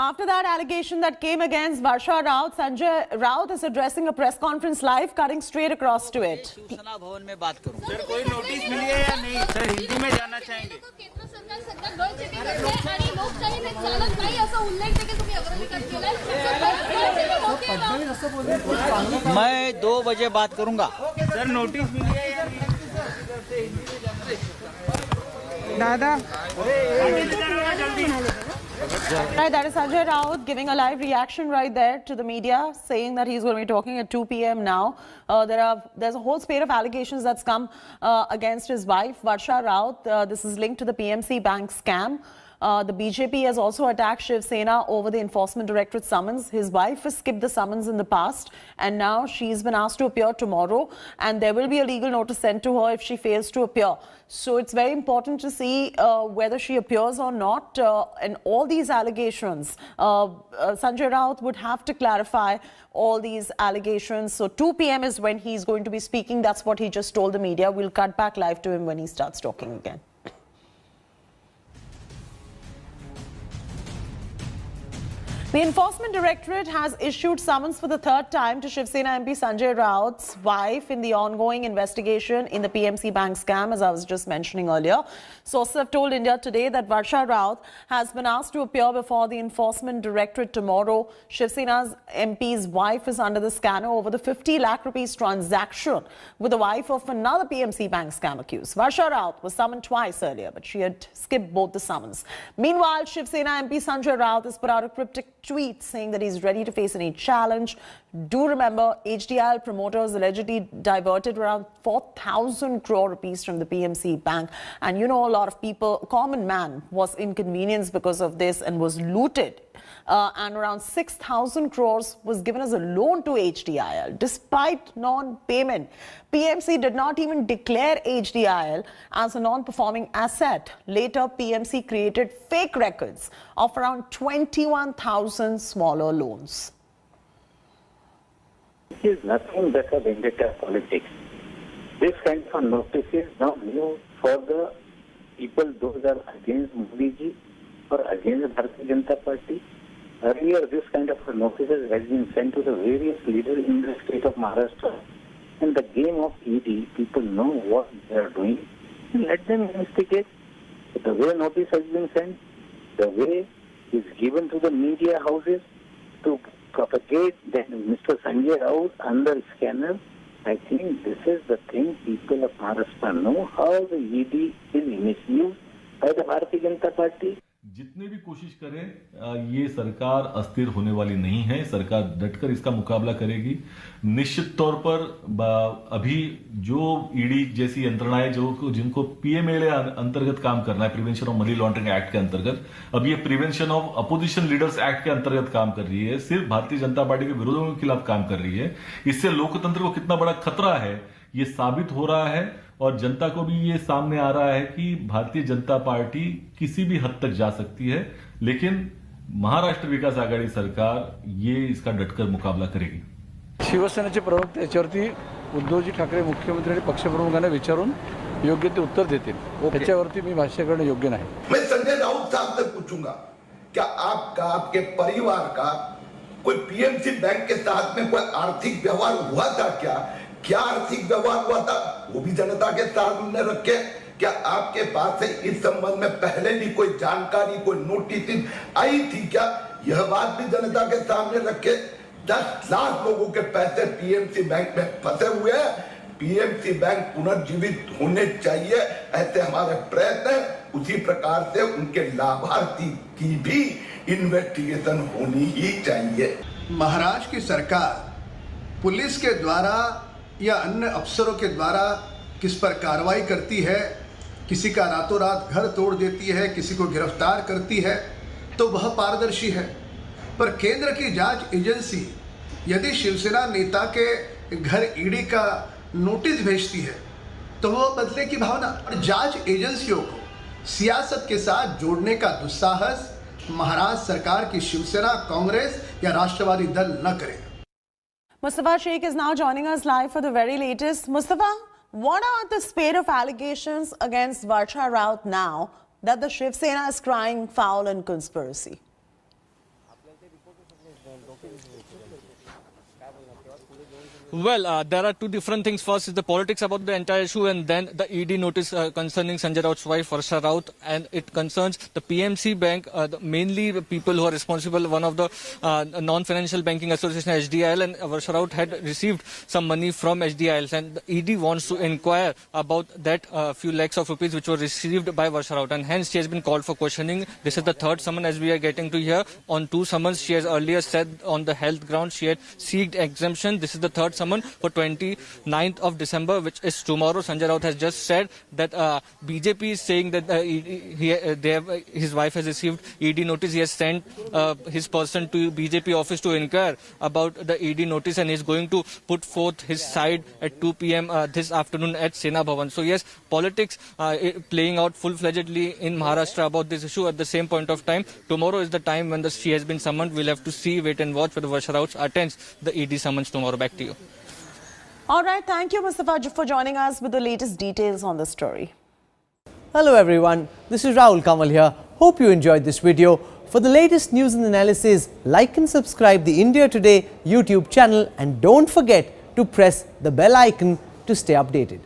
After that allegation that came against Varsha Raut, Sanjay Raut is addressing a press conference live, cutting straight across to it. Shiv Sena भवन में बात करूं। Sir कोई notice मिली है या नहीं? सर हिंदी में जानना चाहेंगे। केंद्र सरकार सध्या गळचेपी करते आणि लोकशाहीने चालत नाही असा उल्लेख देखील तुम्ही अग्रलेखात केलाय। मैं 2 बजे बात करूंगा। सर नोटिस मिली है या नहीं? दादा Right, that is Sanjay Raut giving a live reaction right there to the media, saying that he's going to be talking at 2 p.m. now. There's a whole spate of allegations that's come against his wife, Varsha Raut. This is linked to the PMC Bank scam. The BJP has also attacked Shiv Sena over the Enforcement Directorate summons. His wife has skipped the summons in the past, and now she's been asked to appear tomorrow, and there will be a legal notice sent to her if she fails to appear. So it's very important to see whether she appears or not. And all these allegations, Sanjay Raut would have to clarify all these allegations. So 2 p.m. is when he's going to be speaking. That's what he just told the media. We'll cut back live to him when he starts talking again. The Enforcement Directorate has issued summons for the 3rd time to Shiv Sena MP Sanjay Raut's wife in the ongoing investigation in the PMC Bank scam, as I was just mentioning earlier. Sources have told India Today that Varsha Raut has been asked to appear before the Enforcement Directorate tomorrow. Shiv Sena's MP's wife is under the scanner over the 50 lakh rupees transaction with the wife of another PMC Bank scam accused. Varsha Raut was summoned twice earlier, but she had skipped both the summons. Meanwhile, Shiv Sena MP Sanjay Raut has put out a cryptic tweet saying that he's ready to face any challenge. Do remember, HDIL promoters allegedly diverted around 4,000 crore rupees from the PMC Bank. And you know, a lot of people, a common man was inconvenienced because of this and was looted. And around 6,000 crores was given as a loan to HDIL despite non-payment. PMC did not even declare HDIL as a non-performing asset. Later, PMC created fake records of around 21,000 smaller loans. This is nothing but a vendetta politics. This kind of notice is now new for the people those are against Modi ji or against Bharatiya Janata Party. Earlier, this kind of notices has been sent to the various leaders in the state of Maharashtra. In the game of ED, people know what they are doing. Let them investigate. The way notice has been sent, the way is given to the media houses to propagate that Mr. Sanjay Raut under scanner. I think this is the thing people of Maharashtra know, how the ED is misused by the Bharatiya Janata Party. जितने भी कोशिश करें, ये सरकार अस्थिर होने वाली नहीं है। सरकार डटकर इसका मुकाबला करेगी। निश्चित तौर पर अभी जो ईडी जैसी यंत्रणाएं जिनको पीएमएलए अंतर्गत काम करना है, prevention of money laundering act के अंतर्गत, अब ये prevention of opposition leaders act के अंतर्गत काम कर रही है, सिर्फ भारतीय जनता पार्टी के विरोधियों के खिलाफ काम कर रही है। इससे लोकतंत्र को कितना बड़ा खतरा है ये साबित हो रहा है और जनता को भी ये सामने आ रहा है कि भारतीय जनता पार्टी किसी भी हद तक जा सकती है, लेकिन महाराष्ट्र विकास आघाडी सरकार ये इसका डटकर मुकाबला करेगी। शिवसेनेचे प्रवक्ते याच्यावरती उद्धवजी ठाकरे मुख्यमंत्री आणि पक्षप्रमुखांना विचारून योग्य ते उत्तर देतील। त्याच्यावरती मी भाष्य करणं योग्य नाही। मैं संजय राउत साहब से पूछूंगा, क्या आपका, आपके परिवार का कोई पीएमसी बैंक के साथ में कोई आर्थिक व्यवहार हुआ था? क्या आर्थिक व्यवहार हुआ था वो भी जनता के सामने रखे। क्या आपके पास से इस संबंध में पहले भी कोई जानकारी, कोई नोटिस आई थी क्या? यह बात भी जनता के सामने रखे। 10 लाख लोगों के पैसे पीएमसी बैंक में फंसे हुए हैं। पीएमसी बैंक पुनर्जीवित होने चाहिए, ऐसे हमारे प्रयत्न है। उसी प्रकार से उनके लाभार्थी की भी इन्वेस्टिगेशन होनी ही चाहिए। महाराष्ट्र की सरकार पुलिस के द्वारा या अन्य अफसरों के द्वारा किस पर कार्रवाई करती है, किसी का रातों रात घर तोड़ देती है, किसी को गिरफ्तार करती है, तो वह पारदर्शी है। पर केंद्र की जांच एजेंसी यदि शिवसेना नेता के घर ईडी का नोटिस भेजती है तो वह बदले की भावना और जांच एजेंसियों को सियासत के साथ जोड़ने का दुस्साहस महाराष्ट्र सरकार की शिवसेना, कांग्रेस या राष्ट्रवादी दल न करे। Mustafa Sheikh is now joining us live for the very latest. Mustafa, what are the spate of allegations against Varsha Raut now that the Shiv Sena is crying foul and conspiracy? Well, there are two different things. First is the politics about the entire issue, and then the ED notice concerning Sanjay Raut's wife, Varsha Raut, and it concerns the PMC Bank, mainly the people who are responsible. One of the non-financial banking association, HDIL, and Varsha Raut had received some money from HDIL, and the ED wants to inquire about that few lakhs of rupees which were received by Varsha Raut, and hence she has been called for questioning. This is the third summon as we are getting to hear. On two summons, she has earlier said on the health grounds she had seeked exemption. This is the third summon for 29th of December, which is tomorrow. Sanjay Raut has just said that BJP is saying that his wife has received ED notice. He has sent his person to BJP office to inquire about the ED notice, and is going to put forth his side at 2 p.m. This afternoon at Sena Bhavan. So yes, politics playing out full-fledgedly in Maharashtra about this issue. At the same point of time, tomorrow is the time when she has been summoned. We'll have to see, wait and watch whether Varsha Raut attends the ED summons tomorrow. Back to you. All right, thank you, Mustafa, for joining us with the latest details on the story. Hello everyone, this is Rahul Kamal here. Hope you enjoyed this video. For the latest news and analysis, like and subscribe the India Today YouTube channel, and don't forget to press the bell icon to stay updated.